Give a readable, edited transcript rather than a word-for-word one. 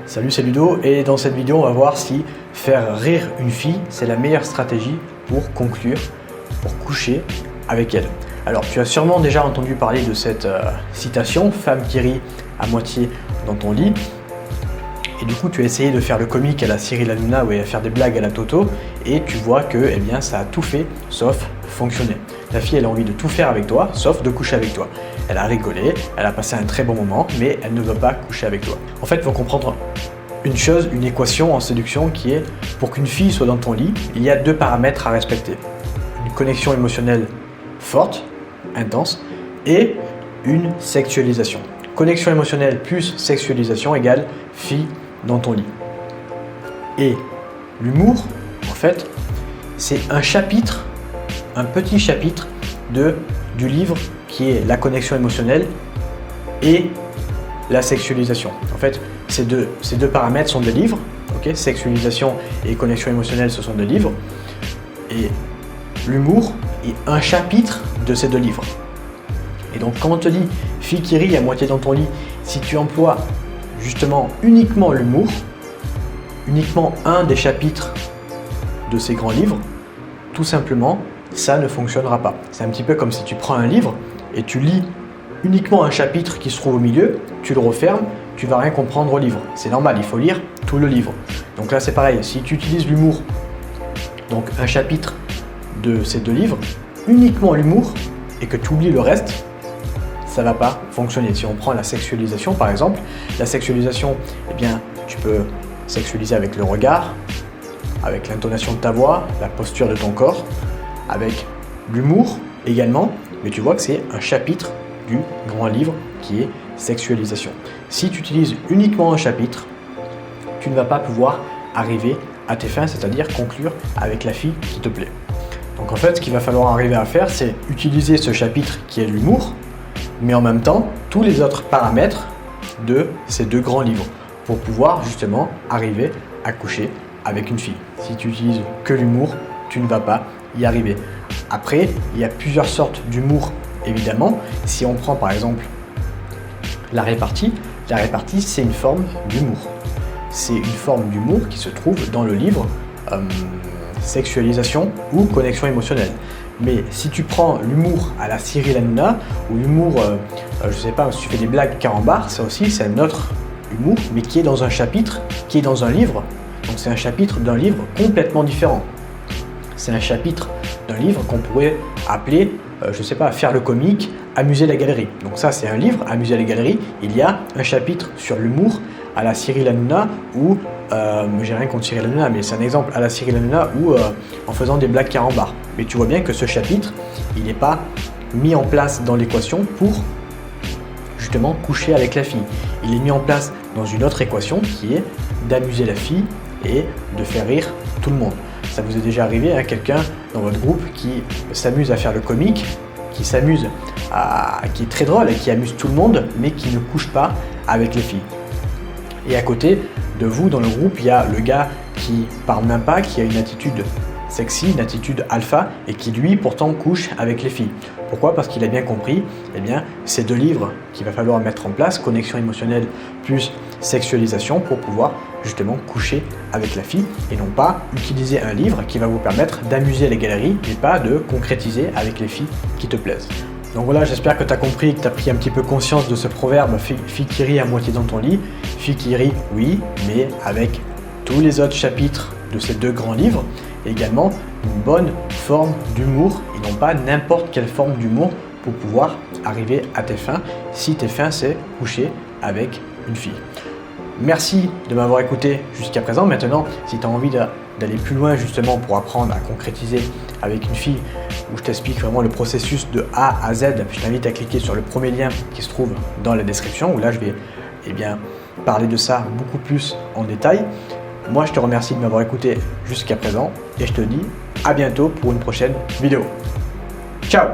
Salut, c'est Ludo et dans cette vidéo on va voir si faire rire une fille c'est la meilleure stratégie pour conclure, pour coucher avec elle. Alors tu as sûrement déjà entendu parler de cette citation, femme qui rit à moitié dans ton lit. Et du coup tu as essayé de faire le comique à la Cyril Hanouna ou à faire des blagues à la Toto et tu vois que eh bien, ça a tout fait sauf fonctionner. La fille elle a envie de tout faire avec toi sauf de coucher avec toi. Elle a rigolé, elle a passé un très bon moment mais elle ne veut pas coucher avec toi. En fait il faut comprendre une chose, une équation en séduction qui est pour qu'une fille soit dans ton lit, il y a deux paramètres à respecter. Une connexion émotionnelle forte, intense et une sexualisation. Connexion émotionnelle plus sexualisation égale fille dans ton lit. Et l'humour, en fait, c'est un chapitre, un petit chapitre du livre qui est la connexion émotionnelle et la sexualisation. En fait, ces deux paramètres sont des livres. Okay, sexualisation et connexion émotionnelle, ce sont des livres. Et l'humour est un chapitre de ces deux livres. Et donc, quand on te dit fille qui rit à moitié dans ton lit, si tu emploies justement uniquement l'humour, uniquement un des chapitres de ces grands livres, tout simplement, ça ne fonctionnera pas. C'est un petit peu comme si tu prends un livre et tu lis uniquement un chapitre qui se trouve au milieu, tu le refermes, tu vas rien comprendre au livre. C'est normal, il faut lire tout le livre. Donc là, c'est pareil. Si tu utilises l'humour, donc un chapitre de ces deux livres, uniquement l'humour, et que tu oublies le reste, ça ne va pas fonctionner. Si on prend la sexualisation par exemple, la sexualisation, eh bien, tu peux sexualiser avec le regard, avec l'intonation de ta voix, la posture de ton corps, avec l'humour également, mais tu vois que c'est un chapitre du grand livre qui est sexualisation. Si tu utilises uniquement un chapitre, tu ne vas pas pouvoir arriver à tes fins, c'est-à-dire conclure avec la fille qui te plaît. Donc en fait, ce qu'il va falloir arriver à faire, c'est utiliser ce chapitre qui est l'humour, mais en même temps, tous les autres paramètres de ces deux grands livres pour pouvoir justement arriver à coucher avec une fille. Si tu utilises que l'humour, tu ne vas pas y arriver. Après, il y a plusieurs sortes d'humour, évidemment. Si on prend par exemple la répartie c'est une forme d'humour. C'est une forme d'humour qui se trouve dans le livre sexualisation ou connexion émotionnelle. Mais si tu prends l'humour à la Cyril Hanouna ou l'humour, je sais pas, si tu fais des blagues carambar, ça aussi c'est un autre humour, mais qui est dans un chapitre, qui est dans un livre. Donc c'est un chapitre d'un livre complètement différent. C'est un chapitre d'un livre qu'on pourrait appeler, je sais pas, faire le comique, amuser la galerie. Donc ça c'est un livre, amuser la galerie. Il y a un chapitre sur l'humour à la Cyril Hanouna ou j'ai rien contre Cyril Hanouna, mais c'est un exemple à la Cyril Hanouna ou en faisant des blagues carambar. Mais tu vois bien que ce chapitre, il n'est pas mis en place dans l'équation pour justement coucher avec la fille. Il est mis en place dans une autre équation qui est d'amuser la fille et de faire rire tout le monde. Ça vous est déjà arrivé, hein, quelqu'un dans votre groupe qui s'amuse à faire le comique, qui est très drôle et qui amuse tout le monde, mais qui ne couche pas avec les filles. Et à côté de vous, dans le groupe, il y a le gars qui parle même pas, qui a une attitude sexy, une attitude alpha, et qui lui, pourtant, couche avec les filles. Pourquoi ? Parce qu'il a bien compris, eh bien, ces deux livres qu'il va falloir mettre en place, connexion émotionnelle plus sexualisation, pour pouvoir justement coucher avec la fille, et non pas utiliser un livre qui va vous permettre d'amuser les galeries, mais pas de concrétiser avec les filles qui te plaisent. Donc voilà, j'espère que tu as compris, que tu as pris un petit peu conscience de ce proverbe fille qui rit à moitié dans ton lit. Fille qui rit, oui, mais avec tous les autres chapitres de ces deux grands livres. Et également une bonne forme d'humour et non pas n'importe quelle forme d'humour pour pouvoir arriver à tes fins, si tes fins c'est coucher avec une fille. Merci de m'avoir écouté jusqu'à présent. Maintenant, si tu as envie d'aller plus loin justement pour apprendre à concrétiser avec une fille, où je t'explique vraiment le processus de A à Z, je t'invite à cliquer sur le premier lien qui se trouve dans la description, où là je vais parler de ça beaucoup plus en détail. Moi je te remercie de m'avoir écouté jusqu'à présent et je te dis à bientôt pour une prochaine vidéo. Ciao!